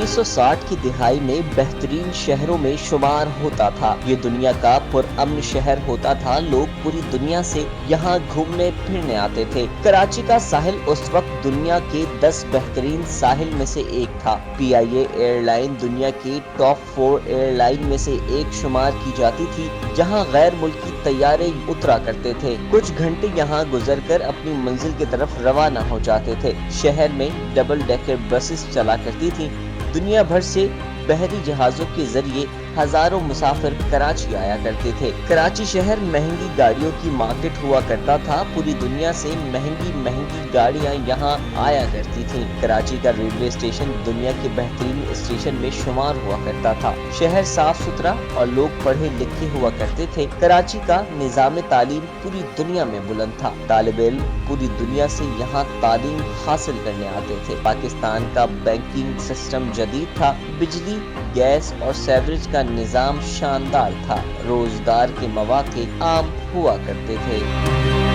1960 की दिहाई में बेहतरीन शहरों में शुमार होता था। ये दुनिया का पुरअमन शहर होता था। लोग पूरी दुनिया से यहाँ घूमने फिरने आते थे। कराची का साहिल उस वक्त दुनिया के 10 बेहतरीन साहिल में से एक था। PIA एयरलाइन दुनिया की टॉप 4 एयरलाइन में से एक शुमार की जाती थी, जहाँ गैर मुल्की तैयारे उतरा करते थे। कुछ घंटे यहाँ गुजरकर अपनी मंजिल की तरफ रवाना हो जाते थे। शहर में डबल डेकर बसेस चला करती थी। दुनिया भर से बहरी जहाजों के जरिए हजारों मुसाफिर कराची आया करते थे। कराची शहर महंगी गाड़ियों की मार्केट हुआ करता था। पूरी दुनिया से महंगी गाड़ियां यहाँ आया करती थीं। कराची का रेलवे स्टेशन दुनिया के बेहतरीन स्टेशन में शुमार हुआ करता था। शहर साफ सुथरा और लोग पढ़े लिखे हुआ करते थे। कराची का निजाम तालीम पूरी दुनिया में बुलंद था। तालिब इल्म पूरी दुनिया से यहाँ तालीम हासिल करने आते थे। पाकिस्तान का बैंकिंग सिस्टम जदीद था। बिजली, गैस और सेवरेज का निजाम शानदार था। रोजगार के मौके आम हुआ करते थे।